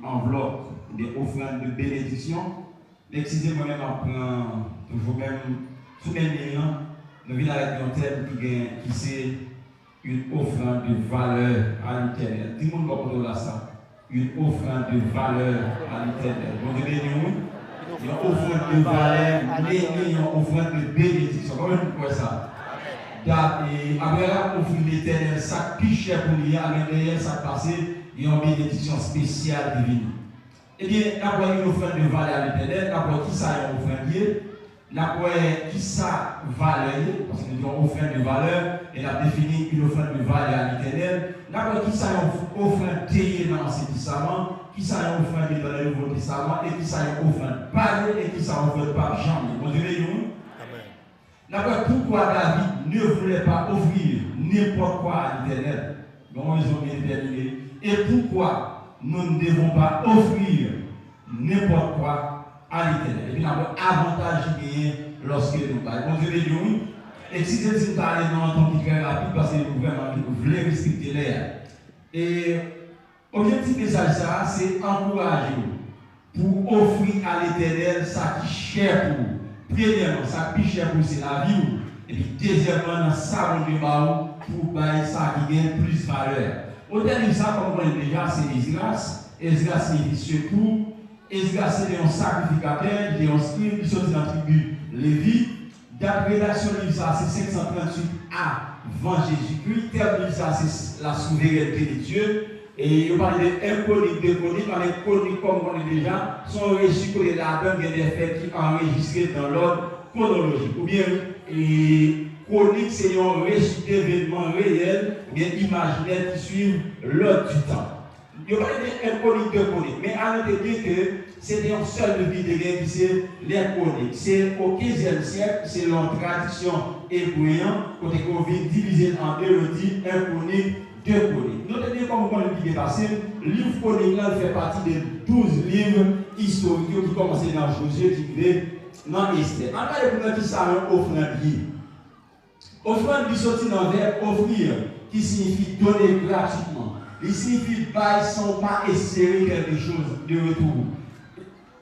enveloppe des offrandes de bénédiction. Excusez-moi même en prenant toujours même sous mes liens, nous venons avec un thème qui c'est une offrande de valeur à l'Éternel. Dis-moi comment ça. Une offrande de valeur à l'Éternel. Bon Dieu béni, une offrande de valeur, une offrande de bénédiction. Comment vous croyez ça? Et après là, offrir l'Éternel, ça plus cher pour lui, avec derrière ça passé, il y a une bénédiction spéciale divine. Eh bien, après une offrande de valeur à l'Éternel, après qui ça est une offrande? Après qui ça valeur, parce que nous avons une offrande de valeur, et a défini une offrande de valeur à l'Éternel. Après qui ça est une offrande taillée dans l'Ancien Testament, qui ça est une offrande dans le Nouveau Testament, et qui ça est une offrande parlée, et qui ça est une offrande par jamais. Vous entendez nous? D'après pourquoi David ne voulait pas offrir n'importe quoi à l'Éternel. Donc ils ont bien déterminé. Et pourquoi nous ne devons pas offrir n'importe quoi à l'Éternel. Et puis l'avantage qui est lorsque nous parlons. Bon Dieu béni. Et si je suis parlé dans un temps très rapide, parce que le gouvernement voulait respecter l'air. Et l'objectif de ça, c'est encourager pour offrir à l'Éternel ça qui est cher pour vous. Premièrement, ça plus cher pour c'est la vie. Et puis deuxièmement, dans ça on débat pour bailler ça qui gagne plus valeur. Au-delà de ça, comme on connaît déjà, c'est Esdras. Esdras signifie secours. Esdras c'est un sacrificateur, il est un scribe qui sortit dans la tribu Lévi. D'après la rédaction de ça, c'est 538 avant Jésus-Christ. Terme de ça, c'est la souveraineté de Dieu. Et on parle d'inconnus, déconnus, dans les connus comme on est déjà, sont reçus pour les là-dedans, il y a des faits qui sont enregistrés dans l'ordre chronologique. Ou bien, chronique, c'est un récit d'événements réels, ou bien imaginaires qui suivent l'ordre du temps. Il y a d'inconnus, déconnus, mais à noter que c'est un seul vie de guerre qui c'est l'inconnu. C'est au 15e siècle, c'est la tradition hébraïenne, côté qu'on vient diviser en deux, on dit inconnu. Deux chroniques. Nous tenons comme on le dit passé, le livre chronique là fait partie des 12 livres historiques qui commencent dans Josué, qui viennent dans Esther. En cas de pour qui ça un offrande. Offrande qui sortit dans le verbe offrir, qui signifie donner gratuitement. Il signifie bailler sans pas espérer quelque chose de retour.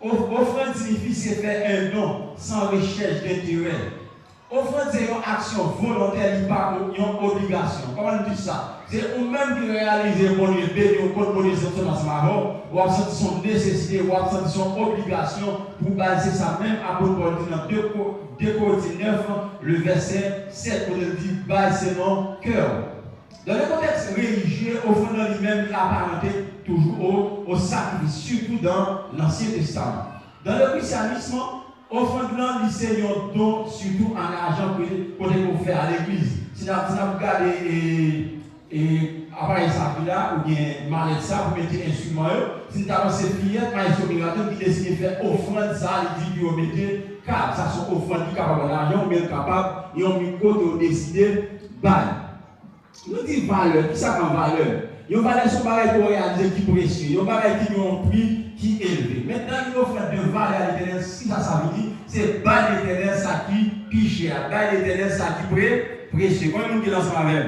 Offrande signifie c'est faire un don sans recherche d'intérêt. Offrande c'est une action volontaire, il pas une obligation. Comment on dit ça? C'est ou même qui réalise mon idée, ou contre mon idée dans ce marron, ou à sentir son nécessité, ou à sentir son obligation pour baser ça même à Paul dans 2 Corinthiens 9, le verset 7, où il dit baser mon cœur. Dans le contexte religieux, offrande lui-même apparenté toujours au sacrifice, surtout dans l'Ancien Testament. Dans le christianisme, offrande c'est un don surtout en argent pour faire à l'église. Si vous regardez et après ça là ou bien malade ça pour mettre instrument si tu as ces fillettes par exemple qui décide de faire offrande ça il dit que vous mettez car ça sont offrandes qui capable l'argent ou bien capable et on micro de décider bail nous dit valeur qui ça prend valeur il y a valeur sont pareil pour réaliser qui précieux il y a pareil qui ont un prix qui élevé maintenant une offrande de valeur à l'Éternel si ça veut dire c'est bail l'Éternel ça qui cher bail l'Éternel ça qui précieux quand nous dit ensemble avec.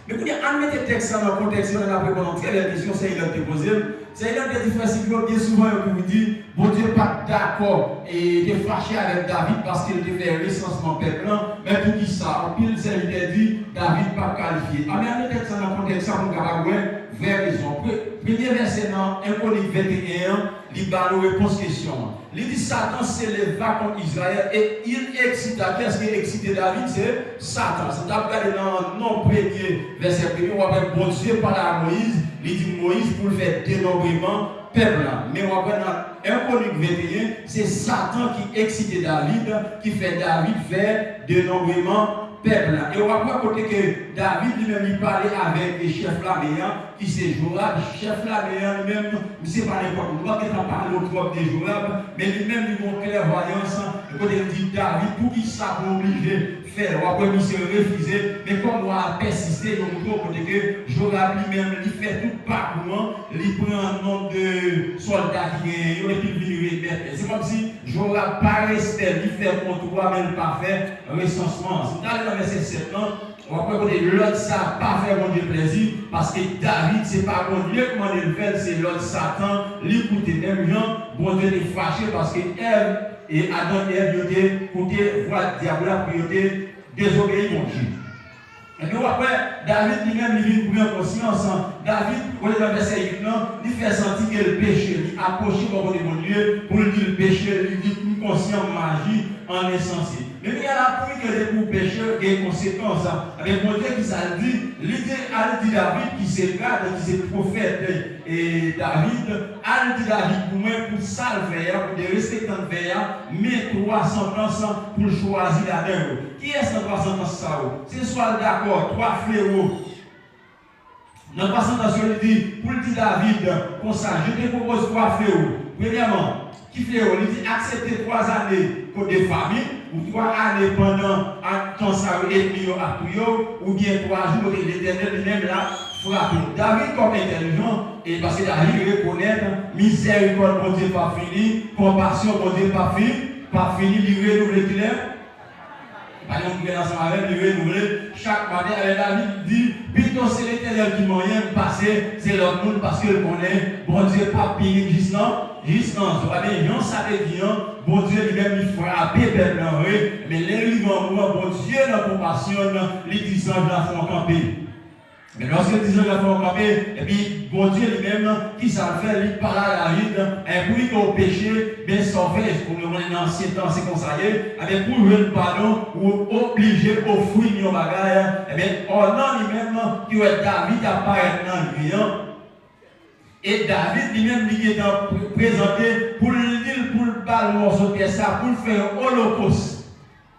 Mais pour dire, on met le texte dans le contexte, on a répondre très bien question, c'est il a déposé. C'est une des différences qui bien souvent vous dit, bon Dieu pas d'accord et de fâché avec David parce qu'il devait faire recensement peuple, mais pour qui ça, en pile c'est dit, David pas qualifié. On met le texte dans le contexte, on va voir vraie raison. Premier verset dans 1 Chronique 21, il va nous répondre question. Il dit Satan s'éleva contre Israël et il excita. Qu'est-ce qui excité David? C'est Satan. C'est regardé dans non premier verset premier, on va voir bon Dieu parler à Moïse. Il dit Moïse pour le faire dénombrement peuple. Mais on va voir dans 1 Chronique 21, c'est Satan qui excite David, qui fait David faire dénombrement peuple. Et on va voir côté que David lui-même il parlait avec les chefs flaméens qui c'est Joab, chef flaméen lui-même, ne sait pas n'importe quoi, qui t'en parle au trop de Joab, mais lui-même il montre clairvoyance. Et quand il dit David, pour qui ça pour obliger faire, ou après il s'est refusé, mais comme on a persisté, on montre côté que Joab lui-même il fait tout parcours, il prend un nombre de soldats qui est, et puis il vient remettre. C'est comme si Joab pas resté, il fait contre toi, mais il pas fait recensement. C'est dans le verset 7 ans, On va côté l'autre ça pas faire bon Dieu plaisir parce que David c'est pas bon Dieu qui m'a fait, c'est l'autre Satan, l'écouter même gens, bon Dieu est fâché parce que Ève et Adam et Ève étaient côté voir diable pour désobéir mon Dieu. Et puis après, David lui-même, il vient pour conscience. David, quand il est dans le verset 8, il fait sentir que le péché, il approche au côté de mon Dieu, pour lui dire le péché, il dit une conscience magie en insensé. Mais il y a la pluie que les pour péché et les conséquences. Avec mon Dieu qui s'est dit, l'idée a dit David qui s'est garde, qui s'est prophète, et David, a dit David pour moi, pour ça le faire, pour des respectants le faire, mais 300 pour choisir la dernière. Qui est ce 300 ça? C'est soit d'accord, 3 fléaux. Dans la présentation, il dit, pour le dire David, comme ça, je te propose 3 fléaux. Premièrement, qui fléau? Il dit, accepter 3 années pour des familles, ou 3 années pendant un temps ça ennemi à tout, ou bien 3 jours, l'éternel lui-même là, frappé. David, comme intelligent, et parce que David reconnaît, miséricorde, mon Dieu, pas fini, compassion, mon Dieu, pas fini, il renouvelle qu'il est. Par exemple, nous ensemble avec lui, renouveler chaque matin avec David dit, plutôt c'est l'éternel qui m'a rien passé, c'est l'autre monde parce que le connaît, bon Dieu, pas pire, juste non. Yon ça veut dire, bon Dieu lui-même, il frappe, mais les livres, bon Dieu, la compassion, les 10 ans de la font camper. Mais lorsque les 10 ans de la font camper, et puis, bon Dieu lui-même, qui s'en fait, il parle à la vie, et puis il au péché, bien sauvé, pour le monde dans ancien temps, c'est comme ça, et pour le pardon, ou obligé d'offrir nos bagages, et bien, on a lui-même, qui est David apparaît dans lui, et David lui-même, il est présenté pour le dire, pour le parler de morceau de ça, pour faire un holocauste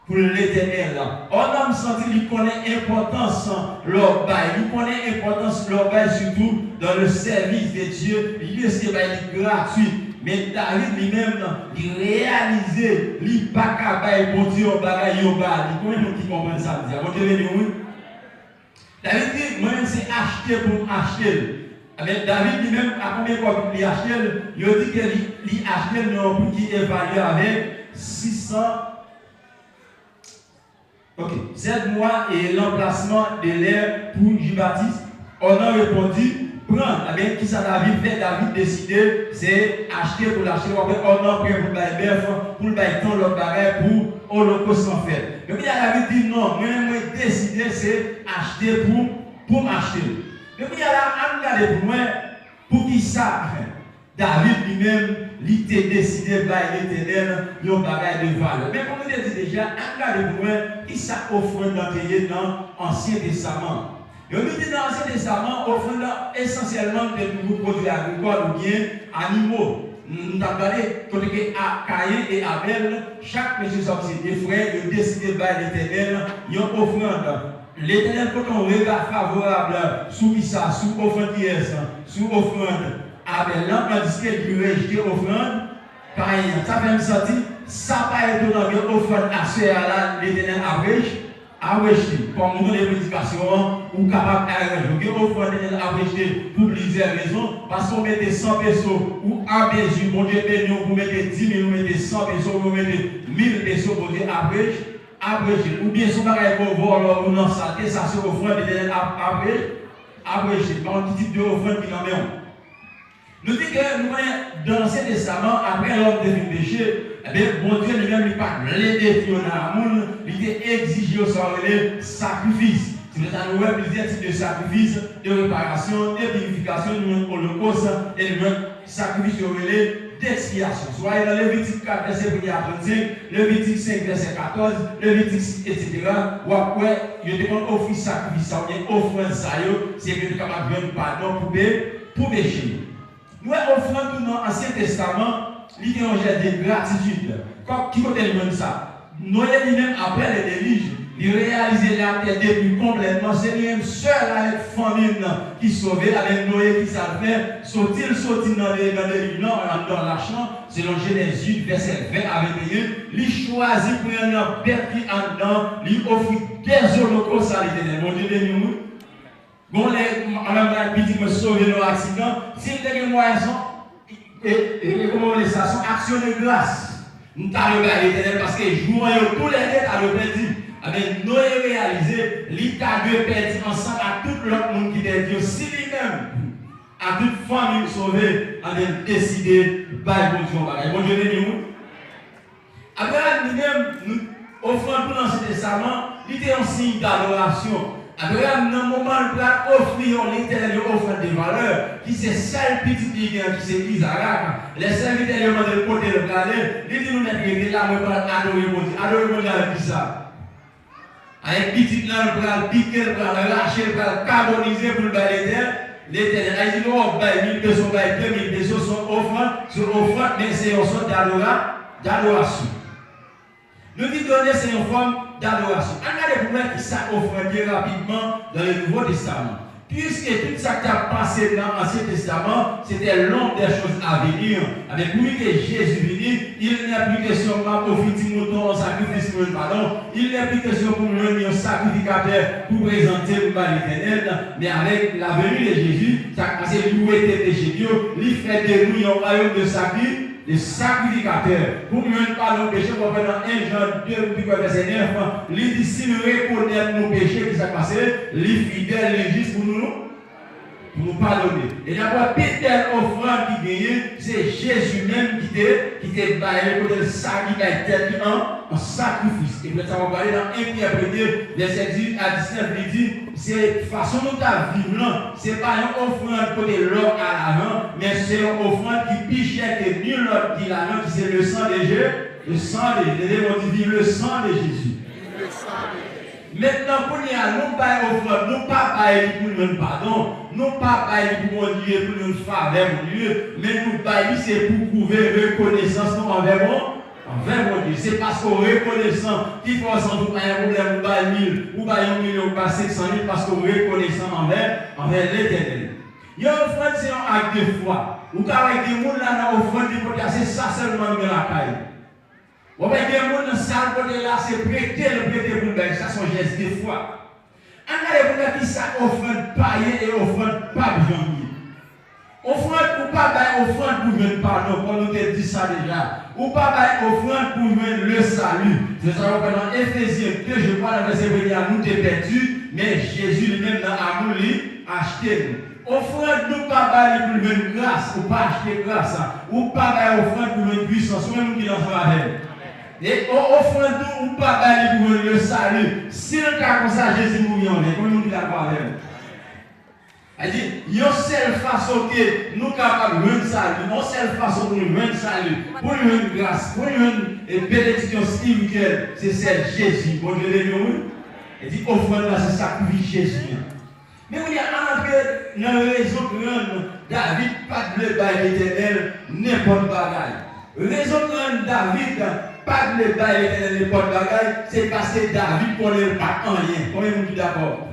pour l'éternel. On a senti qu'il connaît l'importance de leur bail, il connaît l'importance de leur bail surtout dans le service de Dieu. Il est gratuit. Mais David lui-même, il réalisait, il n'est pas capable de dire au bagage au bas. Il connaît qui comprend ça. David dit, moi-même, c'est acheter pour acheter. Mais David lui-même, à combien de fois il a acheté? Il a dit qu'il a acheté pour qu'il évalue avec 600. Ok, 7 mois et l'emplacement de l'air pour Jean-Baptiste. On a répondu, prendre. Eh bien, qui ça David fait? David décidé, c'est acheter pour l'acheter. On a pris pour le bœuf, pour le temps, l'autre bagage, pour holocauste en fait. Mais David dit non, moi, décidé, c'est acheter pour m'acheter. Mais il y a là, regardez pour moi, pour qui ça, David lui-même, il était décidé par l'éternel, il y a un bagage de valeur. Mais comme je l'ai dit déjà, regardez pour moi, qui ça offrande dans l'Ancien Testament. Et on dit dans l'Ancien Testament, offrande essentiellement de nouveaux produits agricoles ou bien animaux. Nous avons regardé, côté Caïn et Abel, chaque monsieur sorti des frères, ils ont décidé par l'éternel, il y a une offrande. L'éternel, quand on regarde favorable sous ça, sous offrande sous offrande Abel, là, tandis qu'il rejeté offrande, Caïn. Ça fait me sentir, ça va être dans l'offrande à ce là, l'éternel a rejeté. Pour nous donner l'éducation, ou capable de offrande l'éternel a rejeté pour plusieurs raisons, parce qu'on mettait 100 pesos ou un peso, bon Dieu béni, vous mettez 10 000, vous mettez 100 pesos, vous mettez 1000 pesos, bon Dieu abrège. Abrégé, ou bien son bagage pour voir ou non ça, ça c'est offrande de abrégé, par un type de offrande qui en met. Nous disons que nous dans l'Ancien Testament, après l'homme de péché, eh bien, bon Dieu lui-même, il pas l'aider dans le monde, il était exigé sans les sacrifices. Si vous avez nous plusieurs types de sacrifices, de réparation, de purification, de holocauste et de sacrifices d'expiation. Soit dans Lévitique 4, verset 1 à 35, Lévitique 5, verset 14, Lévitique 6, etc. Ou après, il y a des offrir sacrifice, ou bien offrande ça, c'est que nous sommes capables de pardon pour pécher. Nous offrons tout dans l'Ancien Testament, l'idéologie de gratitude. Qui côté nous ça? Noé lui-même, après les déluges, il réalisait la terre depuis complètement. C'est lui-même seul avec famille qui sauvait, avec Noé qui savait, sorti dans les dans l'argent, selon Genèse 8, verset 20 à 21. Il choisit pour un père qui en dedans, il offre des holocaustes à l'éternel. Mon Dieu béni nous. Bon, les petits me sauver nos accidents. S'il y a des moyens, et comment on les sont action de grâce. Nous t'avons regardé l'éternel parce que jouons tous les têtes à le perdu. avec Noé réalisé, l'État de perdre ensemble à tout l'autre monde qui était Dieu, si lui-même, à toute famille sauvée, avait décidé de faire bon Dieu de nous. Abraham lui-même, nous offrant pour l'Ancien Testament, il était un signe d'adoration. Abraham, dans le moment où il a offert l'éternel offre des valeurs, qui c'est celle petite qui c'est Isaac, les serviteurs lui ont demandé de porter le planet, il dit nous n'êtes là, nous allons adorer mon Dieu. Adorer mon Dieu avec qui ça? Avec petite là, nous allons piquer, nous allons lâcher, nous allons carboniser pour le l'éternel. L'éternel, il dit non, 1000 pesos, 2000 pesos sont offrandes, mais c'est une sorte d'adoration. Nous disons donner c'est une forme d'adoration. Regardez pour moi qui ça offre rapidement dans le Nouveau Testament. Puisque tout ça qui a passé dans l'Ancien Testament, c'était l'ombre des choses à venir. Avec lui que Jésus venu, il n'est plus question pour faire mouton en sacrifice, pardon. Il n'est plus question pour venir un sacrificateur pour présenter pour l'éternel. Mais avec la venue de Jésus, ça a passé louer tes péchés. Il fait de nous un royaume de sacrifice. Les sacrificateurs, pour nous parler de péché, on va dans 1 Jean 2, verset 9, il dit si nous reconnaissons nos péchés qui sont passés, les fidèles, les justes pour nous pardonner. Et d'abord, Péter offrande qui gagne, c'est Jésus même qui était baillé pour le sacrificateur en sacrifice. Et puis ça va parler dans 1 Pierre 1, verset 10 à 19, il dit c'est façon dont tu as vivre, ce n'est pas une offrande pour l'or à l'avant, mais c'est une offrande qui pichait que nul autre qui l'avant, qui c'est le sang de Jésus, le sang de Jésus, le sang de Jésus. Maintenant, pour nous, nous pas offrande, nous pas bailler pour nous pardon, nous pas bailler pour mon Dieu, pour nous faveur, mon Dieu, mais nous bailler c'est pour prouver reconnaissance envers mon Dieu. C'est parce qu'on reconnaissant qu'il faut sans doute pas un problème, ou pas 1000, ou pas 1 million, ou pas 500 000, parce qu'on reconnaissant envers l'éternel. Il y a une offrande, c'est un acte de foi. Ou quand il y a des gens là dans l'offrande, c'est ça seulement de la caille. Ou bien il y a des gens dans la salle côté là, c'est prêter pour le bain, ça c'est un geste de foi. Regardez pour qui ça offrande païen et offrande pas bien. Offrande ou pas offrande pour venir pardon, comme nous t'ai dit ça déjà. Ou pas offrande pour venir le salut. C'est ça qu'on dans Éphésiens 2, je crois, dans le verset 21, nous t'es perdu, mais Jésus lui-même dans l'amour, a acheté nous. Offrande nous pas pour venir grâce, ou pas acheter grâce, ou pas offrande pour venir puissance, ou même nous qui l'en sommes avec. Et offrande nous ou pas pour venir le salut. Si le cas comme ça, Jésus nous y en est, comme nous qui l'avons avec. Elle dit, il y a une seule façon que nous sommes capables de rendre salut, une seule façon pour nous rendre salut, pour nous rendre grâce, pour nous rendre bénédiction spirituelle, c'est celle de Jésus. Bon Dieu, elle dit, offrande là, c'est sacrifice Jésus. Mais il y a un peu dans la raison grande, David pas de le l'éternel, n'importe bagaille. Raison grande, David pas de le l'éternel, n'importe bagaille, c'est parce que David ne connaît pas rien. Combien de vous d'accord?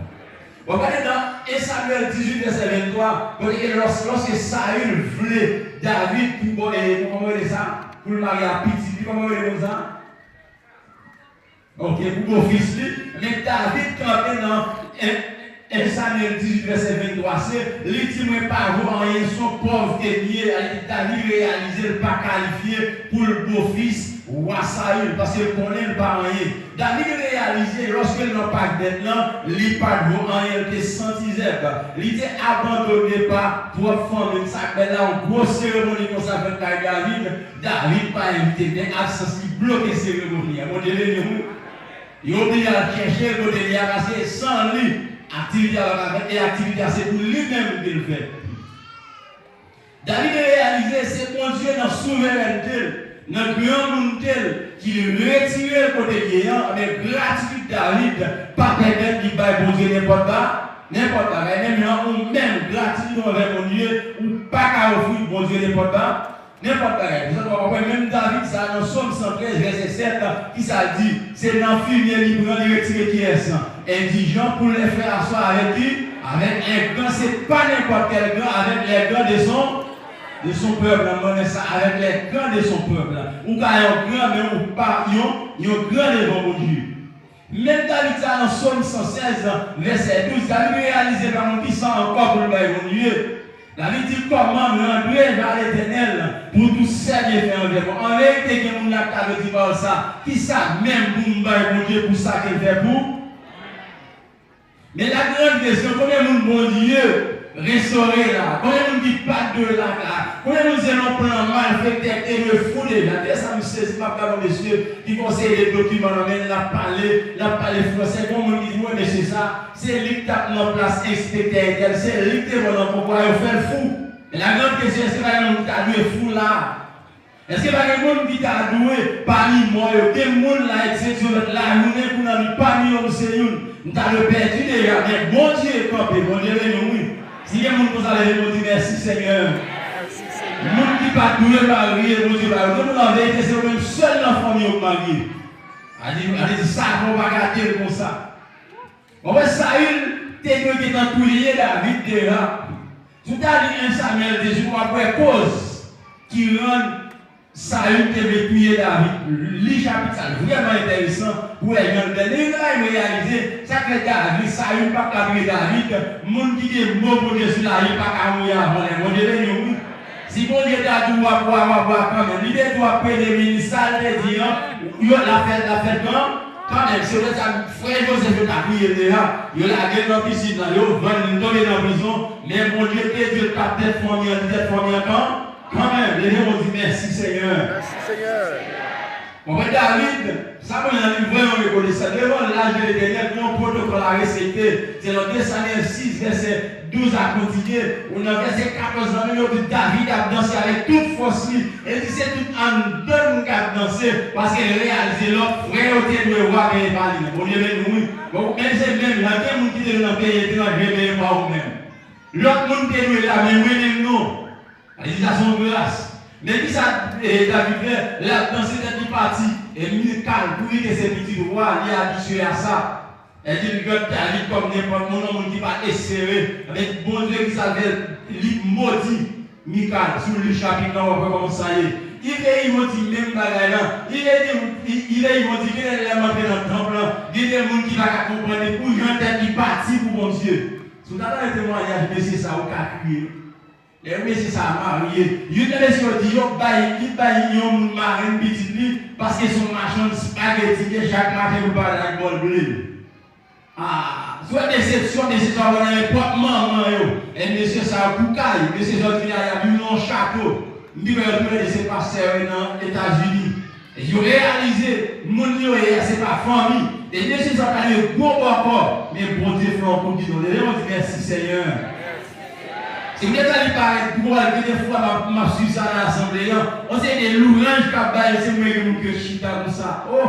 Vous regardez dans 1 Samuel 18, verset 23, lorsque Saül voulait David pour le marier à Petit, comment vous voulez ça? Ok, pour mon fils, mais David, quand même dans 1 Samuel 18, verset 23, c'est l'ultime par vous en rien, son pauvre lié, David réalisé, pas qualifié pour le beau-fils. Roi Saül, parce qu'il ne connaît pas rien. David réalisé, lorsqu'il n'a pas d'être là, il n'a pas de rien, il était senti. Il était abandonné par trois femmes. Ça fait là une grosse cérémonie comme ça fait avec David. David pas invité, mais absence, il bloque la cérémonie. Il a obligé à chercher, il a passé sans lui. Activité et activité, c'est pour lui-même qu'il fait. David réalisé, c'est mon Dieu dans la souveraineté. Notre grand monde qui retire le côté guéant avec gratitude David, pas permettre qu'il baille bon Dieu n'importe quoi, même gratitude envers mon Dieu, ou pas qu'à offrir bon Dieu n'importe quoi. Même David, ça dans Somme 113, verset 7, qui ça dit, c'est dans le fumier libre de retirer qui est sans. Indigent pour les faire asseoir avec qui? Avec un grand, c'est pas n'importe quel grand, avec les grands de son peuple, avec les grands de son peuple. Ou quand il y a un grand, mais ou pas, il y a un grand devant mon Dieu. Même David, dans Somme 116, verset 12, David réalisé par mon puissant encore pour le bail mon Dieu. David dit comment me rendre vers l'éternel, pour tout ça qui est fait envers moi. En vérité, il y a des gens qui dit par ça, qui ça même pour mon Dieu pour ça qu'il fait pour. Mais la grande question, combien de monde bon Dieu restaurer là, combien de monde qui pas de là, combien de monde c'est un plan mal fait et le fou déjà. Ça me saisit ma part monsieur qui conseille les documents, mais la parler français, comment on dit, ouais, mais c'est ça, c'est lui qui tape en place inspecteur, c'est lui qui est mon pouvoir faire le fou. Et la grande question, est-ce que pas un monde qui a doué fou là? Est-ce que pas un monde qui a doué parmi moi, quel monde là, exceptionnel là, nous n'est pas parmi nous, c'est nous. Nous avons perdu déjà, mais bon Dieu est campé, bon Dieu est oui. Si il y a des gens qui ont dit merci Seigneur. Les gens qui ne sont pas doués mariés, bon Dieu, nous en vérité, c'est même seul enfant qui est marié. Elle dit ça, on va garder comme ça. On va Saül, tu es dans tout lié David déjà. Tout à l'heure, 1 Samuel, des jours après cause qui rend Saül qui avait tué David. Le chapitre, c'est vraiment intéressant pour les gens. Il a réalisé ça que David, Saül n'a pas tué David. Les gens qui est mort pour Dieu sur la rue, pas mourir avant les gens. Dieu, si bon Dieu t'a dit, quand même, il doit payer les ministères, il dit, la fête quand même, c'est vrai, frère Joseph a prié déjà, il a gagné dans la piscine, il a tombé dans la prison, mais mon Dieu, Dieu t'a peut-être fourni quand même, les gens ont dit merci Seigneur. Merci Seigneur. Mon frère David, ça m'a vraiment reconnaissant. Devant l'âge de l'éternel, mon protocole à respecter. C'est dans 2 Samuel 6, verset 12 à continuer. On a verset 14 ans, David a dansé avec toute force. Et dit c'est tout en deux qui a dansé parce qu'il réalisait l'autre frère au tête de roi et pas lui. Bon Dieu, nous. Bon, même c'est même, il y a des gens qui sont dans le pays étranger, mais pas vous-même. L'autre monde qui est là, mais oui, non. Il dit à son grâce. Mais qui ça, David, là, dans cette partie, et il calme pour lui que ses petits rois, il est habitué à ça. Elle dit, regarde David comme n'importe mon homme qui va espérer, avec bon Dieu qui s'appelle, il maudit Michal, sur le chapitre, on va comme ça y est. Il vont dire même bagaille il vont dire qu'il est monté dans le temple, il y a des gens qui vont comprendre pour une tête qui partit pour mon Dieu. Si vous avez un témoignage, mais c'est ça, vous pouvez crier. Les messieurs sont mariés. Ils ont dit qu'ils ont marié une petite fille parce qu'ils sont marchands de spaghetti chaque matin pour parler avec bol bleu. Ah, soit déception, on a un propre maman. Et messieurs, ça a boucaille. Messieurs, ils ont dit qu'il y a un château. Ils ont dit que c'est pasteurs dans les États-Unis. Ils ont réalisé, c'est pas famille. Et messieurs, ça a eu un gros rapport. Mais bon Dieu, frère, pour dire, on dit merci Seigneur. Si vous êtes allé par pour des fois, ma suis ça à l'assemblée, on sait des louanges qui ont c'est moi qui me chita comme ça. Oh!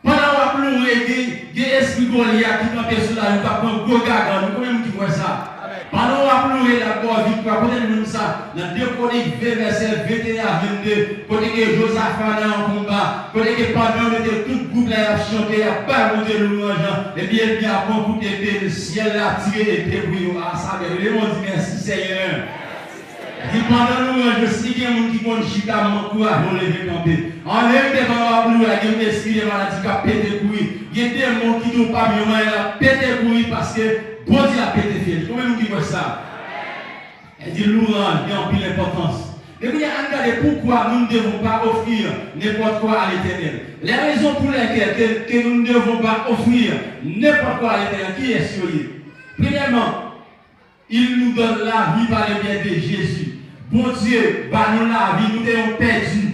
Pendant que vous avez des esprits Goliath qui sont sur la rue, qui ont un gros gaga, nous comment qui voit ça? Pendant que vous avez la gloire victoire, peut-être ça, dans 2 Chroniques 20, verset 21 à 22, côté que Josaphat est en combat, côté que pendant que tout groupe a chanté, il n'y a pas monté le louange, et bien, il y a un coup d'épée, le ciel a tiré des débris à ça, et les gens disent merci Seigneur. Et pendant le louange, je sais qu'il y a des gens qui vont chita, mon courage, vont lever camper. En vérité, pendant que vous avez des esprits de maladie qui ont pété couilles, il y a des gens qui n'ont pas bien, ils ont pété couilles parce que bon Dieu a pété fiel. Comment nous disons ça? Elle dit louange, il y a en pile l'importance. Et puis, regardez pourquoi nous ne devons pas offrir n'importe quoi à l'éternel. Les raisons pour lesquelles que nous ne devons pas offrir n'importe quoi à l'éternel, qui est sur lui? Premièrement, il nous donne la vie par le biais de Jésus. Bon Dieu, par nous la vie, nous t'ayons perdu.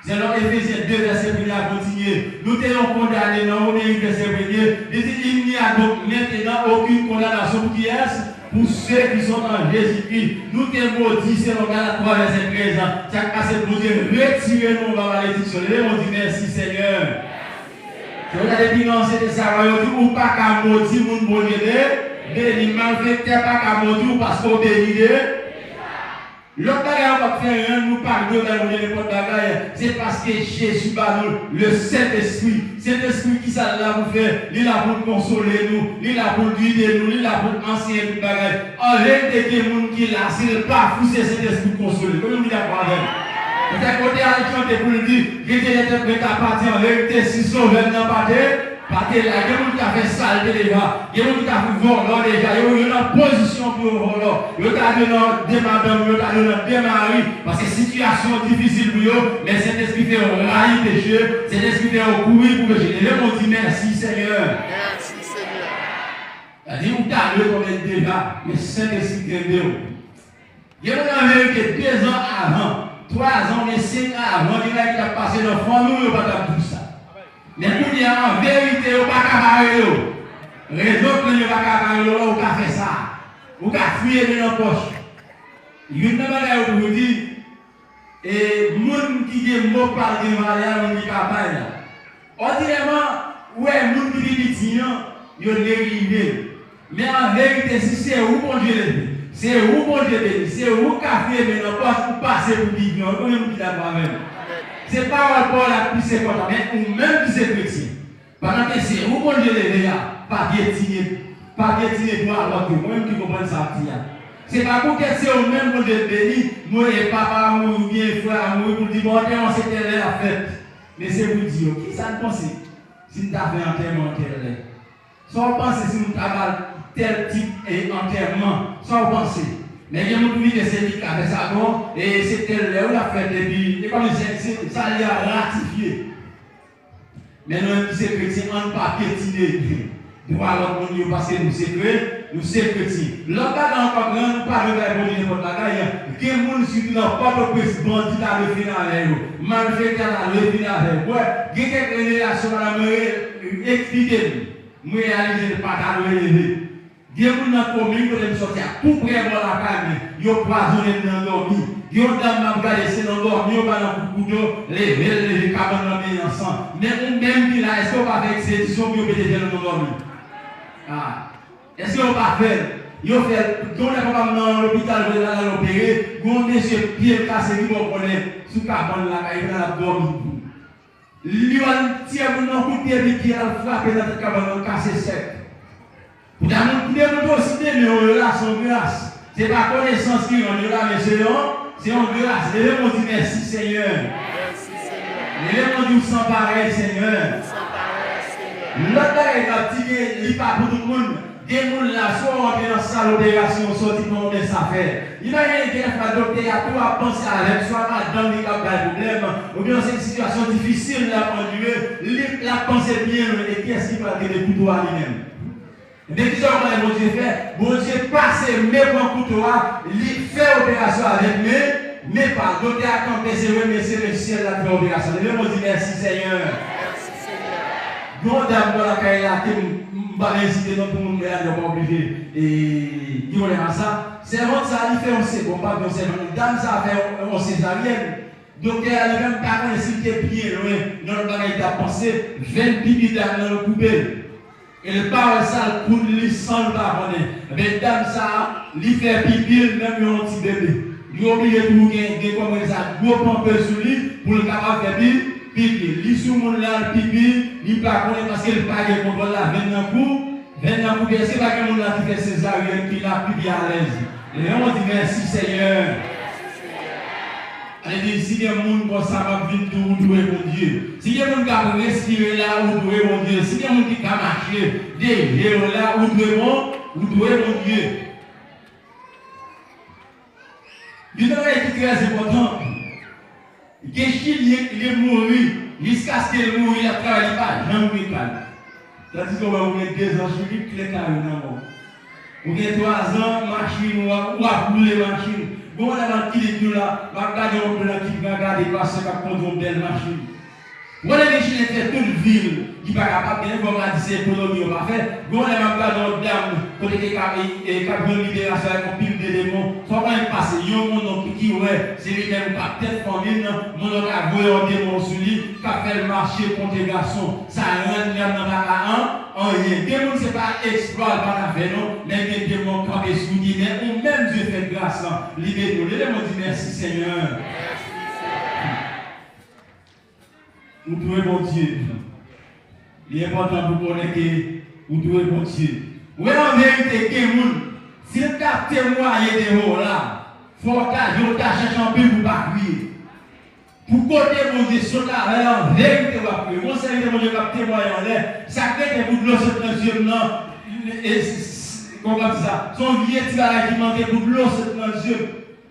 C'est dans Éphésiens 2, verset 1 à continuer. Nous t'ayons condamné dans Romains verset 1. Il dit, il n'y a donc maintenant aucune condamnation pour qui est pour ceux qui sont en Jésus-Christ. Nous t'ayons maudit, c'est dans Galates 3, verset 13. Chaque passage pour dire, retirez-nous dans la malédiction. On dit merci Seigneur. Si vous avez dit non, c'est de savoir, ou pas qu'à maudire, mon bon Dieu, béni, malfaiteur, pas qu'à maudire, parce qu'on bénit. L'autre bagaille va faire nous parler dans n'importe bagaille, c'est parce que Jésus va nous le Saint-Esprit. Saint-Esprit qui ça là pour faire, il est là pour consoler nous, il est là pour guider nous, il est là pour enseigner tout bagaille. En réalité, il y a des gens qui là, s'il n'est pas fou, c'est Saint-Esprit consoler. Comment vous dites d'accord avec? Vous avez côté à chanter pour le dire, que les têtes de ta partie en réalité, si sauveur n'a pas de, Parce que là, il y a des gens qui ont fait saleté déjà, il y a des gens qui ont fait voler déjà, il y a une position pour voler, il y a des madames, il y a des maris, parce que situation difficile pour eux, mais c'est l'esprit fait railler péché, c'est l'esprit fait courir pour péché. Et là, on dit merci Seigneur. Merci Seigneur. C'est-à-dire, vous avez combien déjà, mais Saint-Esprit gardez. Il y a une vérité 2 ans avant, 3 ans, mais 5 ans avant, il y a qui a passé dans le fond, nous, pas tout ça. Mais pour dire en vérité, vous ne pouvez pas faire raison que vous ne pouvez pas faire, vous pouvez faire ça. Vous pouvez fuir dans la poche. Il y a une manière où vous dites, et les gens qui ont mot par des valeurs, on dit campagne. Ordinairement, ouais, les gens qui disent petit, ils ont dérivé. Mais en vérité, si c'est où bon Dieu le c'est où bon Dieu béni, c'est où café, mais non pas pour passer pour vivre, comme nous dit là même. C'est pas rapport à la plus c'est important, mais ou même qui c'est chrétien. Pendant que c'est où bon Dieu le là, pas piétiner droit à l'autre, moi-même qui comprends ça. C'est pas pour que c'est au même bon Dieu béni, moi et papa, ou bien frère, moi pour dire bon, on s'était la fête. Mais c'est pour dire, qui ça ne pense si nous avons fait enterrement tel est. Sans penser si nous avons tel type d'enterrement, sans penser. Mais il y a beaucoup de c'est qui avait ça bon, et c'était là où la fête et puis, comme ça lui a ratifié. Mais nous, qui c'est chrétien, on ne peut pas piétiner. Droit à l'autre monde, parce que nous sommes chrétiens. L'autre bagage encore grand, nous parlons de n'importe quoi. Quel monde surtout dans Port-au-Prince, bandit à le final, malfaiteur à le final. Ouais, il y a quelques relations à la expliquer. Moi, réaliser le partage élevé. Dieu nous a commis pour nous sortir tout près de la caille. Ils ont poisonné dans l'ordi. Ils ont laissé dans l'ordi. Ils ont couteau, les cabanes dans le ensemble. Mais même qui là, est-ce qu'on va faire cette édition pour péter dans l'ordi? Est-ce qu'on va faire? Ils ont fait, quand on est capable dans l'hôpital, on va l'opérer. Quand on est sur pied cassé, ils vont prendre sous cabane là, ils vont dormir. Ils vont tirer un coup de pied qui a frappé dans la cabane, cassé sec. Pour nous aussi des relations grâce. Ce n'est pas connaissance qui rend là, mais c'est en grâce. Levez-moi dit merci Seigneur. Merci Seigneur. Levez-moi dit sans pareil Seigneur. Sans pareil Seigneur. L'autre est un petit il n'est pas pour tout le monde. Des gens là, soit on est dans la salle d'opération, soit ils vont bien ça faire. Imaginez qu'il y a un docteur, il y a tout à penser avec, soit madame qui a pas de problème, ou bien c'est une situation difficile là pour lui, la pensée bien, et qu'est-ce qui va te le couteau à lui-même? Mais qui sont bon Dieu fait? Bon Dieu passe mes bons couteaux, il fait opération avec mes, mais pas. Donc il a campé, c'est le ciel là qui fait opération. Et même on dit merci Seigneur. Merci Seigneur. Bon dame dans la caille là, qui m'a incité dans tout le monde, mais elle n'est pas obligée. Et qui voulait ça. C'est vraiment ça, il fait on sait, bon pas bien c'est dame ça fait on césarienne. Donc elle n'a même pas connu si c'était bien loin, dans le bagage a pensé, 20 pipi dans le coupé. Et le parole sale pour lui sans le pardonner. Mais dame ça, lui fait pipi, même un petit bébé. Il est obligé de tout gagner comme ça, gros pompeux sur lui, pour le capable faire pipi. Lui sous mon là, pipi, il ne peut pas connaître parce qu'il n'a pas de contrôle là, 29 coups, c'est pas que mon là qui fait césarienne, qui l'a pipi à l'aise. Et on dit merci Seigneur. Allez, si il y a des gens qui savent vivre tout, où est mon Dieu. Si il y a des gens qui peuvent respirer là, où est mon Dieu. Si il y a des gens qui peuvent marcher, des là, où est mon Dieu. Il y a une chose très importante. Il est mort jusqu'à ce qu'il meure, il a travaillé pas, jamais pas. C'est-à-dire qu'on va vous mettre 2 ans sur lui, clé carré dans le vous avez 3 ans, machine, ou à rouler machine. Bon, on a un petit peu là, on va regarder un peu là qui va regarder parce qu'il va contrôler une belle machine. On a des Chinois qui font toute ville qui ne sont pas capables de faire des économies. On va faire. Bon, on a un dame côté qui a une libération avec un pile de démons. Ça va passer. Il y a un monde qui ouais, c'est lui-même qui a peut-être famille, mon homme a voué un démon sur lui, qui a fait le marché contre les garçons. Ça a rien dans la rien. Des gens ne sont pas exploit par la vie, non, mais des démons qui ont sous lui, mais ou même Dieu fait grâce. Libérez-nous. Les démons disent merci Seigneur. Vous trouvez bon Dieu. Il est important pour connaître que vous trouvez bon Dieu. Oui, en vérité, si le cas témoigne des mots là, il faut que vous cherchiez un peu pour ne pas crier. pour côté mon Dieu, sur la vérité, mon Seigneur, mon Dieu, qui témoigne en l'air, ça crée pour de l'eau, cette transition, comment ça, son vieux tirage qui manquait pour de l'eau, cette transition,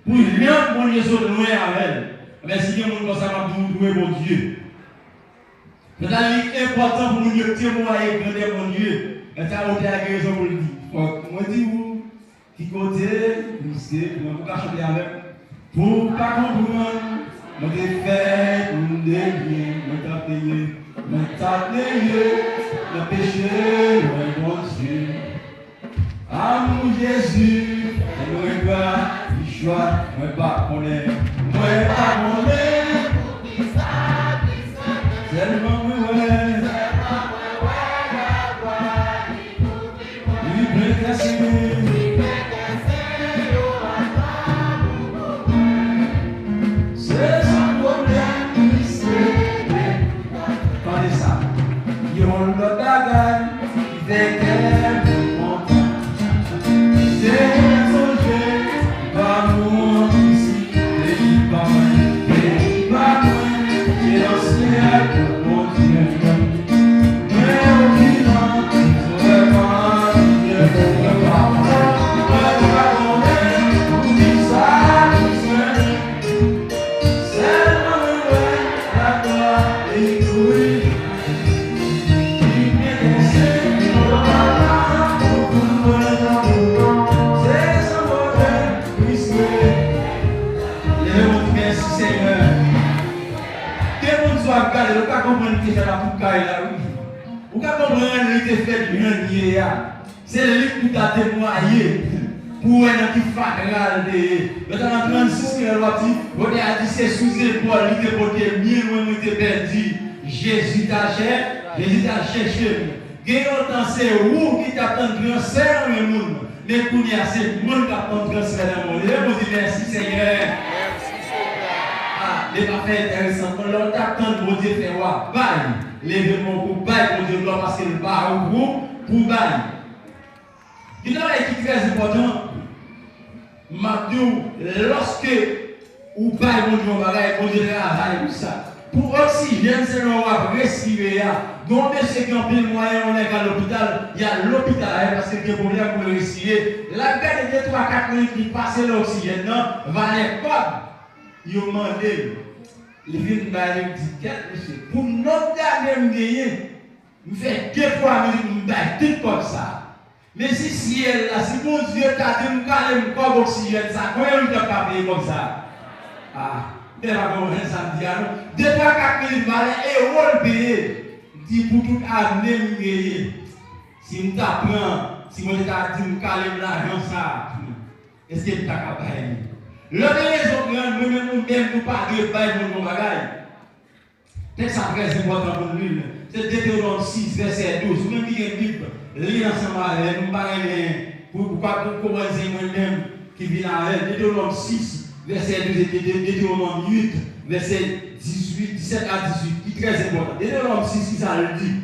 pour rien, mon Dieu, sur le loin avec elle. Mais si il y a un monde comme ça, je vais mon Dieu. C'est important pour nous témoigner, grandir mon Dieu. Et ça, on a la raison pour le dire. Moi, je dis, qui côté, pour pas chanter avec, pour pas comprendre. Mon défait, mon délié, mon tapé, le péché, mon Dieu. Amour Jésus, moi pas, il choix, moi pas connaître, moi pas connaître. Tellement ouais, il peut casser. C'est le livre qui a témoigné pour un qui fait mais dans la 36 qui a dit c'est sous épaule, il était porté mieux, il était perdu. Jésus t'a cherché. Il y a longtemps c'est vous qui t'attend de transfert dans le monde. Mais pour nous, c'est le monde qui attend de transfert dans le monde. Et vous dites merci Seigneur. Merci Seigneur. Ah, les affaires intéressantes. Quand l'on t'attend, mon Dieu fait voir. Bye. L'événement pour bail, mon Dieu, parce que le bar pour bail. Il y a un qui est très important. Lorsque vous bail, mon Dieu, travaille pour ça. Pour oxygène, c'est l'on va respirer. Donc, monsieur qui ont pris le moyen, on est à l'hôpital. Il y a l'hôpital parce qu'il y a des problèmes pour le respirer. La bête de 3-4 minutes qui passe l'oxygène, va les pas. Ils ont demandé. Les filles me disent, monsieur, pour notre dernier gagner, nous faisons 2-3 minutes, nous baillons tout comme ça. Mais si ciel là, si mon Dieu t'a dit, nous allons comme oxygène, ça, comment on ne peut pas payer comme ça? Ah, tu vas comprendre ça, me dit, 2-3-4 minutes, et on le paye. Dit pour tout amener, nous gagner. Si nous t'apprends, si mon Dieu t'a dit, nous allons l'argent, ça, est-ce que tu t'as capable? L'autre raison, nous-mêmes, nous pas de bail pour nos bagages. Texte très important pour nous. C'est Deutéronome 6, verset 12. Même qui est Bible, lis ensemble avec nous, pour commencer moi-même qui vient avec Deutéronome 6, verset 12 et Deutéronome 8, verset 17 à 18, qui est très important. Deutéronome 6, qui ça le dit.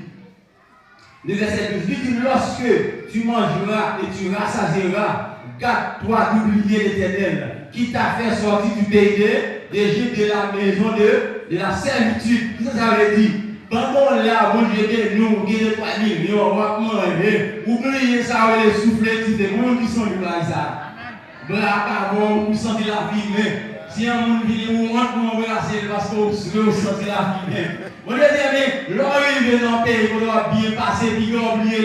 Le verset 12 dit lorsque tu mangeras et tu rassasieras, garde-toi d'oublier l'Éternel qui t'a fait sortir du pays d'Égypte, de la maison de la servitude. Qu'est-ce que ça veut dire? Pendant là, bon Dieu, nous, qui est 3 millions, on va manger. Oubliez ça, on va les souffler, c'est des gens qui sont là, ça. Bras bon, vous sentez la vie, mais si un monde vient, vous rentrez pour m'embrasser parce que vous sentez la vie, mais. On dit, mais l'arrivée dans le pays, on doit bien passer, puis on oublie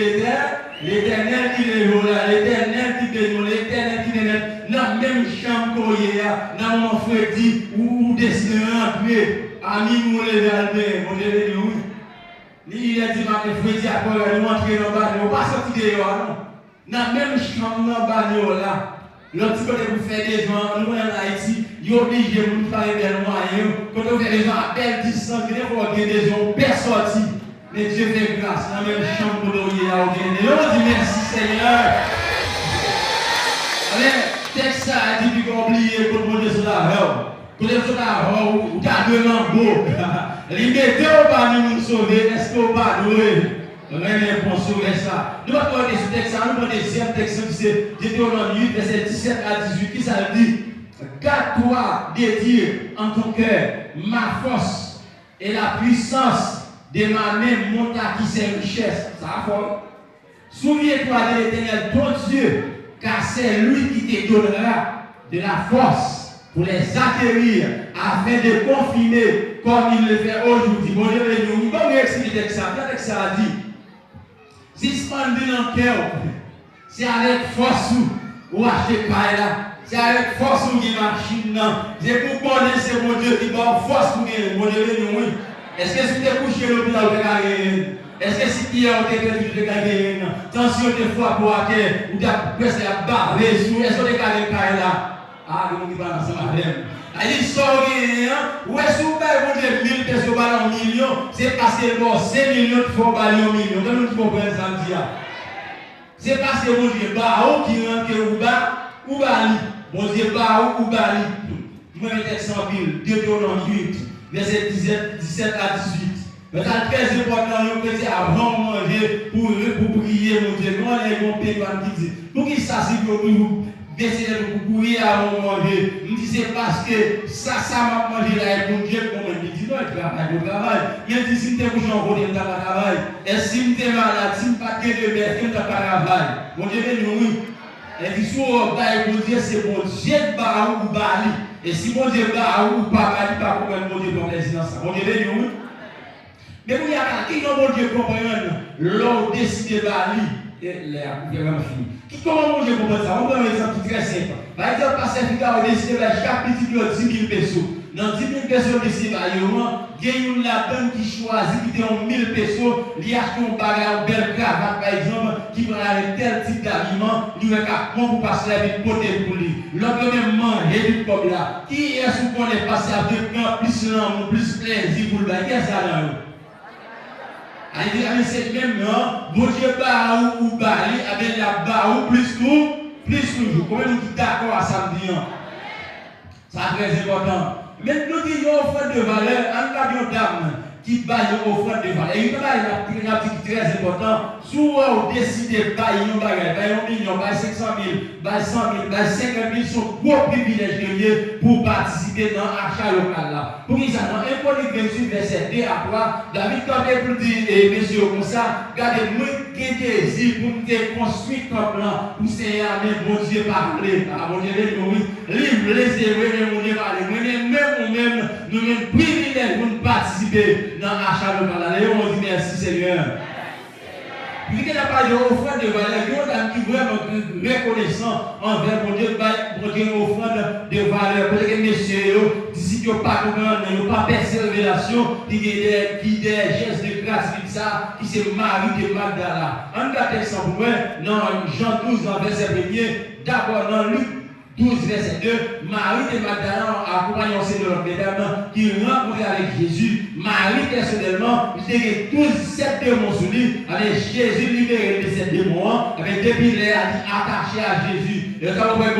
l'Éternel qui est là, l'Éternel qui est là, l'Éternel qui est là, dans la même chambre qu'on y a, dans mon frère dit, ou dessinez rentrer, ami, nous lever à l'heure, on lever de où? Il a dit, ma frère dit, après, nous entrer dans le bagnole, on ne va pas sortir dehors, non. Dans la même chambre, dans le bagnole là, l'autre côté vous faites des gens, nous en Haïti, ils sont obligés de nous faire des moyens, quand on fait des gens à belle distance, il faut qu'il y ait des gens bien sortis. Mais Dieu fait grâce, dans la même chambre pour nous y aller. On dit merci Seigneur. Allez, texte ça a dit qu'on oublie pour monter sur la robe. Pour les sur la robe, ou t'as deux lambeaux. Les mettez au pas nous sauver, est-ce qu'on va douer? Rien pour sauver ça. Nous allons regarder ce texte, nous allons deuxième texte qui c'est Deutéronome 8, verset 17 à 18, qui ça dit? Garde-toi de dire en ton cœur, ma force et la puissance de ma main montent à qui c'est richesse. Ça va fort. Souviens-toi de l'Éternel, ton Dieu, car c'est lui qui te donnera de la force pour les acquérir afin de confiner comme il le fait aujourd'hui. Bon Dieu, nous allons expliquer ça. Regardez que ça a dit. Si ce qu'on dit dans le cœur, c'est avec force ou acheter paille là. C'est avec force ou une machine. C'est pour connaître c'est mon Dieu qui va force pour gagner. Mon Dieu, oui. Est-ce que si tu es couché à l'hôpital, tu vas gagner? Est-ce que si tu es en tête, tu vas gagner? Tension de fois pour la terre, ou tu as presque la barre, est-ce que tu as gagné là? Ah, nous ne pas ensemble avec. Il sort où est-ce que vous avez 1000 personnes en million? C'est parce que bon, 5 millions qui font baler en million. Nous qui comprenons ça. C'est parce que mon Dieu, bah, qui rentre ou bali. Mon Dieu, bah, ou bali. Je vais mettre 100 000, Deutéronome 8, verset 17 à 18. Mais c'est très important, nous chrétiens, avant de manger, pour prier, mon Dieu. Nous, on est mon pays qui dit. Pour qui ça, c'est pour nous décider pour prier avant de manger. Nous disons parce que ça m'a mangé là, et mon Dieu, comment il dit, non, il travaille au travail. Il dit, si tu es couché en côté, tu n'as pas de travail. Et si tu es malade, si tu n'as pas de bête, tu n'as pas de travail. Mon Dieu, nous, et dit, si on va mon Dieu, c'est mon Dieu, ou bali. Et si mon Dieu, ou pas bali, pas comme mon Dieu, pour les innocents. Mon Dieu, nous, mais vous, il y a qui non, mon Dieu, comprendre, l'on décide de bali. Et l'air, vraiment fini. Comment mon Dieu comprend ça? On prend un exemple très simple. Par exemple, passer a décidé de chaque petit de 10 000 pesos. Dans 10 000 pesos décidé par Yohan, il y a une labane qui choisit, qui donne 1000 pesos, il achète un bagage, une belle cravate par exemple, qui prend avec tel type d'aliment, il va prendre pour passer la vie pour lui. L'autre même manger du peuple là. Qui est-ce qu'on est passé à deux plans, plus l'amour, plus plaisir pour le bagage? Qu'est-ce que ça là? C'est même mon Dieu bah ou bali avec la bah ou plus toujours. Comment nous sommes d'accord à samedi? Ça très important. Mais nous disons offrande de valeur, en cas d'une dame qui baille offrande de valeur. Et il y a un petit très important. Souvent, on décide de bailler un bagage, bailler 1 million, bailler 500 000, bailler 100 000, bailler 50 000 sont gros privilèges pour participer dans l'achat local là. Pour qu'ils aient dans 1 Corinthiens 28, verset 2 à 3, David quand pour dire, messieurs, comme ça, regardez-moi qui désir pour nous construire comme plan, pour Seigneur, mon Dieu, parler. Ah, mon Dieu, oui, livre, laissez-moi, mon Dieu, parler. Nous-mêmes, nous-mêmes, privilèges pour nous participer dans l'achat local là. Et on dit merci, Seigneur. Puis qu'il n'y a pas d'offrande de valeur, il y a un qui vraiment reconnaissant envers mon Dieu, offrande de valeur. Parce que messieurs, d'ici qu'ils n'ont pas percé la révélation, qui des gestes de grâce, qui c'est Marie de Magdala. On regarde exemple dans Jean 12, verset 1er, d'abord dans Luc 12, verset 2, Marie de Magdala accompagnant Seigneur mesdames qui rencontre avec Jésus. Marie personnellement, il était 7 démons sous lui, avec Jésus libéré de ces démons, avec depuis les attaché à Jésus. Et quand on voit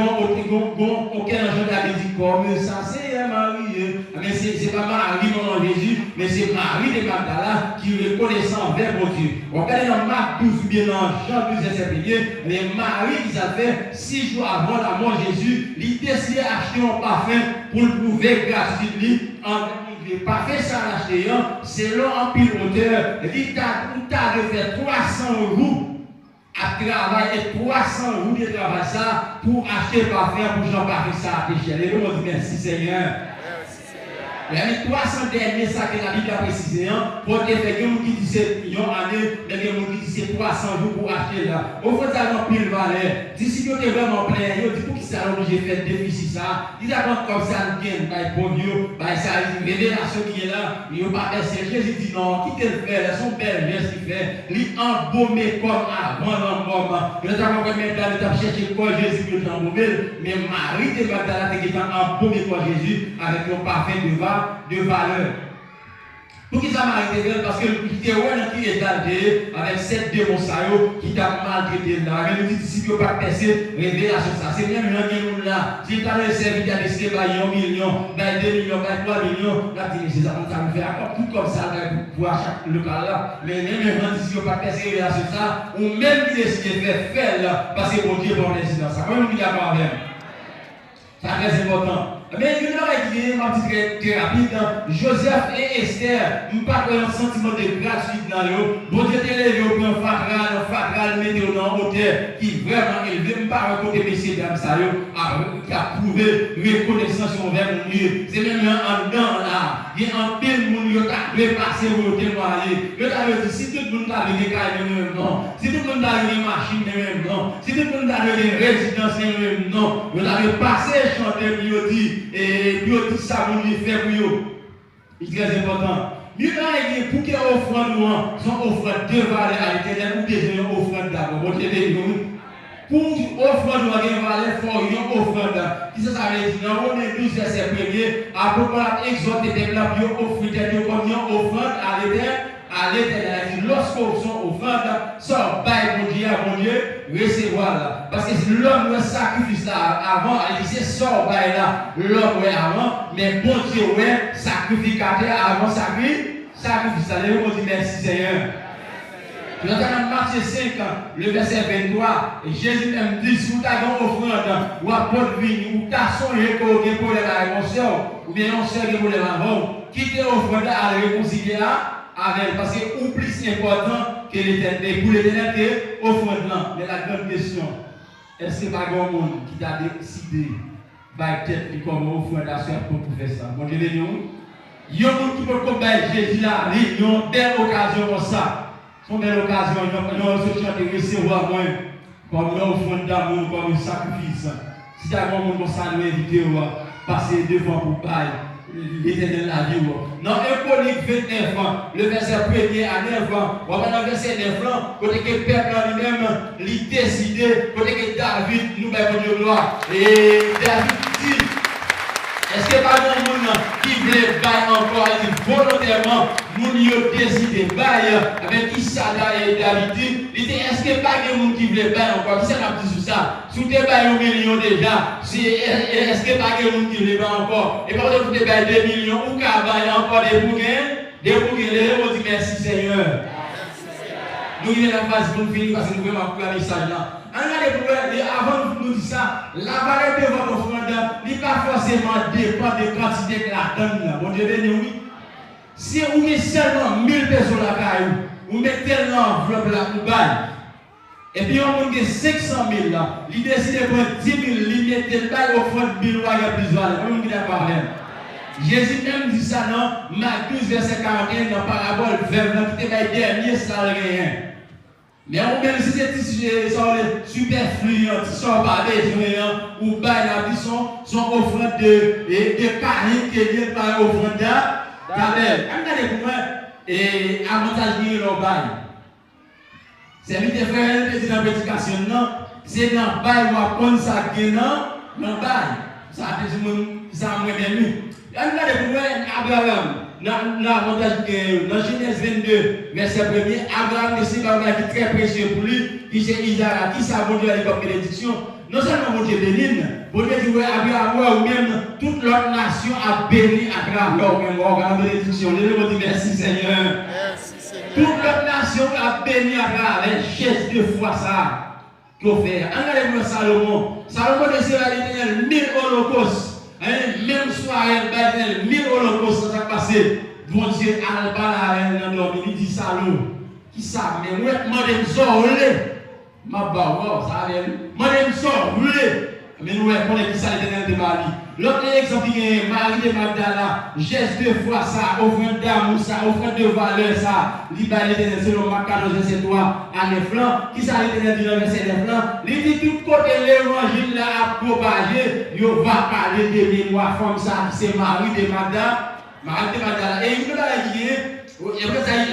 aucun ange a dit comme ça, c'est Marie. Mais ce n'est pas Marie mon Jésus, mais c'est Marie de Magdala qui reconnaissant envers mon Dieu. On regarde dans Marc 12 ou bien dans Jean 12, verset 1er, mais Marie qui a fait 6 jours avant la mort de Jésus, il décidait d'acheter un parfum pour le prouver gratuitement. Le parfum ça l'acheter, selon un piloteur, il t'a de faire 300 euros à travail et 300 euros de travail ça pour acheter parfum pour Jean-Paris ça à péché. Et nous on dit merci Seigneur. Il y a 300 derniers ça que la Bible a précisé, pour que les gens qui disent c'est millions d'années, les gens qui disent c'est 300 jours pour acheter là. Au fond, ça n'a pile valeur. D'ici que tu es vraiment plein, il dit pour qui ça a obligé de faire déficit ça. Il a comme ça, il gagne, pour Dieu, ça une révélation qui est là, il n'y a pas personne. Jésus dit non, qui te le fait, son père geste qu'il fait, il embaumé comme avant l'embaumement. Il a encore maintenant, il a cherché quoi Jésus qui est embaumé, mais Marie de Magdala qui est embaumé quoi Jésus avec le parfum de valeur. Pour qui ça m'a arrêté? Parce que il était qui est allé avec 7 démons qui t'a maltraité là. Mais nous dit si tu n'as pas percé, révélation ça. C'est bien le qui là. Si tu as le service à décider par 1 million, par 2 millions, par 3 millions, là tu dis ça, on t'a fait encore tout comme ça pour chaque local là. Mais même si tu n'as pas percé révélation ça, ou même qui décide de faire là, parce que mon Dieu bon les dans ça. Moi, je dis d'accord avec. C'est très important. Mais je vais dire, ma petite très rapide, Joseph et Esther, nous parlons un sentiment de gratitude dans l'eau. Bon Dieu t'est levé au plan fatral, mettez dans hauteur, qui vraiment élevé, nous parlons côté messieurs dames, ça qui a prouvé reconnaissance envers mon Dieu. C'est même un dedans là, il y a un pile de monde qui a passer pour témoigner. Je t'avais dit, si tout le monde a des cailles, non. Si tout le monde a des machines, non. Si tout le monde a des résidences, non. Je t'avais passé, chanter, puis on dit, et puis on dit ça, on dit faire pour eux. C'est très important. Nous avons pour que offrande sont offrandes de valeur à l'éternel ou des offrandes d'abord. Bon Dieu, pour offrande, nous avons valeur fort, une offrande. Qui ça veut dire? Dans le 12 verset 1er, après qu'on a exhorté des blancs, puis offrir comme une offrande à l'éternel. Lorsqu'on sont offrande, sort, bail mon Dieu, recevoir. Parce que l'homme le sacrifice là avant, il dit c'est sort, bail là, l'homme ouais avant, mais bon Dieu ouais, sacrificateur avant sacrifice. Allez, on dit merci Seigneur. Nous avons Matthieu 5, le verset 23, et Jésus même dit, si vous avez une offrande, ou à votre vie, ou t'as songé pour les soeur, ou bien on sait que vous les avant, quittez l'offrande à la réconcilier avec, parce que ou plus important que l'éternel, pour l'éternel que offrande là. Mais la grande question, est-ce que pas grand monde qui t'a décidé, by tête, comme offrande à soeur pour faire ça? Bon Dieu, il y a un monde qui peut comme Jésus là, il y a une belle occasion pour ça. Son belle occasion, nous avons ce chant de recevoir moins, comme une offrande d'amour, comme un sacrifice. Si tu as un monde comme ça, nous invitons à passer devant pour bailler l'éternel la vie. Dans 1 Chronique 29, le verset 1er à 9, on va dans le verset 9, côté que le peuple en lui-même, il décidé, côté que David nous met pour Dieu gloire. Et David dit, est-ce que pas grand monde qui voulait bailler encore, il dit volontairement, nous avons décidé de bailler, avec qui ça et David dit, il dit, est-ce que pas grand monde qui voulait bailler encore, qui ça n'a dit sur ça? Si tu as baillé 1 million déjà, est-ce que pas grand monde qui voulait bailler encore? Et par contre, tu as baillé 2 millions, ou qu'à bailler encore des bouquins, on dit merci Seigneur. Nous venons la phase pour finir parce que nous voulons apprendre le message là. Avant de nous dire ça, la valeur de votre offrande n'est pas forcément dépend de la quantité que la donne. Bon Dieu, oui. Si vous mettez seulement 1000 personnes à la caille, vous mettez tellement enveloppe là pour bail, et puis on a 500 000 là, il décide de prendre 10 000, il met le bail offrande 1000 lois plus valeur. On dit d'accord même. Jésus même dit ça dans Marc 12, verset 41, dans la parabole, vers qui était le dernier salarié. Mais on même si c'est superflu, qui sont pas besoin, ou bail la vie sont offrandes de carine qui est liée par offrande d'Abel. Regardez pour moi, et avantage de l'on bail. C'est lui qui fait un petit dans la prédication, non? C'est dans le bail où on prend ça qui est dans le bail. Ça a moins mieux. Regardez pour moi, Abraham. Dans Genèse 22, verset 1er, Abraham décide d'un qui très précieux pour lui, qui c'est Isaac, qui ça bon Dieu à l'époque bénédiction. Non seulement bon Dieu bénit, bon Dieu dit, Abraham ou même toute l'autre nation a béni à travers leur bénédiction. Je dis merci Seigneur. Toute l'autre nation a béni à travers les gestes de foi ça. Qu'on fait. Regardez-moi Salomon. Salomon décide à l'éternel 1000 holocaustes. Même soirée, 1000 holocaustes, ça s'est passé. Bon Dieu, à la il dit Salomon. Qui ça? Mais moi, je ma barre, ça vient. Moi, mais nous, on est qui ça, l'éternel de Marie. L'autre exemple, Marie de Magdala, geste de foi, ça, offrande d'amour, ça, offrande de valeur, ça, libéré l'éternel selon Marc 14, verset 3 à 9 ans. Qui ça, l'éternel dit dans verset 9 ans? Il dit tout côté l'évangile là à propager, il va parler de mémoire, comme ça, c'est Marie de Magdala. Marie de Magdala. Et il nous a dit,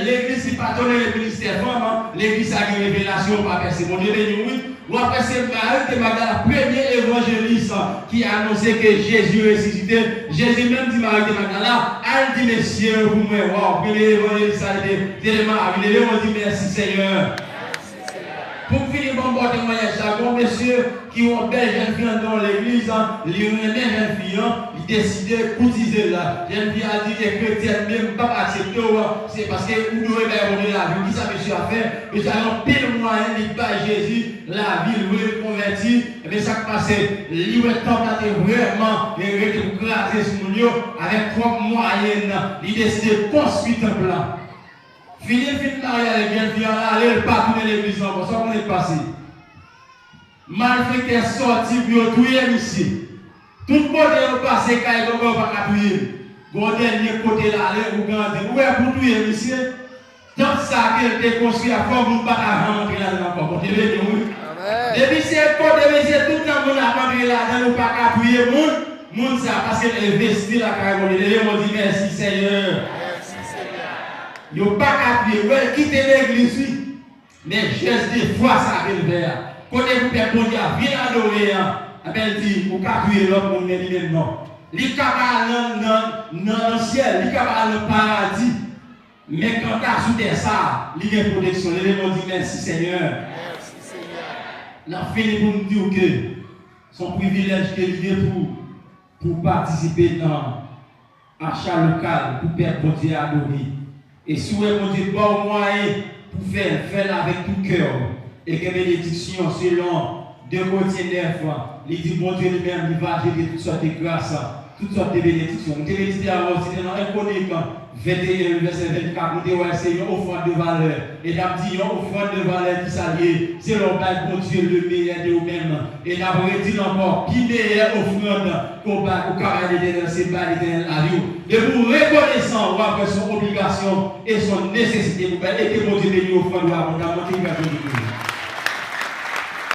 l'église, c'est pas donné le ministère femme, l'église a une révélation, pas personne. Mon Dieu, oui. Ou après, c'est Marie de Magdala, premier évangéliste qui a annoncé que Jésus est ressuscité. Jésus même dit Marie de Magdala, elle dit, messieurs, vous me voyez, premier évangéliste a été tellement avilé. On dit merci Seigneur. Pour finir, bon témoignage, bon monsieur qui ont belle jeune fille dans l'église, ils ont une jeune fille, ils décidé d'utiliser là. J'aime bien dire que les chrétiens même pas accepter, c'est parce que vous devez donner la vie. Qui ça, monsieur, a fait? Monsieur a un pile moyen de pas Jésus, la vie, le convertir. Mais ça qui passe, il est temps de vraiment écraser ce monde avec trois moyens. Il décide de construire un plan. Philippe vient marier, il vient aller partout dans l'église, pour ça qu'on est passé. Malfaiteur sorti pour tuer ici. Tout le monde est passé quand il ne va pas tuer. Bon dernier côté là, vous gardez. Où est pour tuer ici? Tant ça qu'il était construit à fond, vous ne pouvez pas rentrer là-dedans encore. Depuis c'est tout le temps, vous n'avez pas rentré là-dedans, vous ne pouvez pas tuer le monde. Monde ça parce qu'il investit la carrière. Ils dit merci Seigneur. Ils n'ont pas appuyer. Ouais, quittez l'église, mais geste de foi, ça va le faire. Quand vous perdez bon Dieu, viens adorer. Elle dit, vous appuyer l'autre monde, mais il non. Il capable dans le ciel, il capable dans le paradis. Mais quand tu as sous ça, il y a une protection. Les gens disent merci Seigneur. Merci Seigneur. La fini pour nous dire que son privilège qu'il est pour participer dans l'achat local, pour perdre bon Dieu adorer. Et si vous avez bon moyen pour faire avec tout cœur, et que bénédiction selon 2 Corinthiens 9, il dit bon Dieu lui-même, il va ajouter toutes sortes de grâces, toutes sortes de bénédictions. Nous avons dit avant, c'était dans 1 Chronique 21, verset 24, nous avons c'est une offrande de valeur. Et nous avons dit une offrande de valeur qui s'allie, c'est l'objet bon Dieu le meilleur de vous-même. Et nous avons dit encore, qui meilleure offrande qu'au camarade d'éternel, c'est pas l'éternel à vous. Et vous reconnaissant après son obligation et son nécessité, et que bon Dieu bénisse offrande abondamment.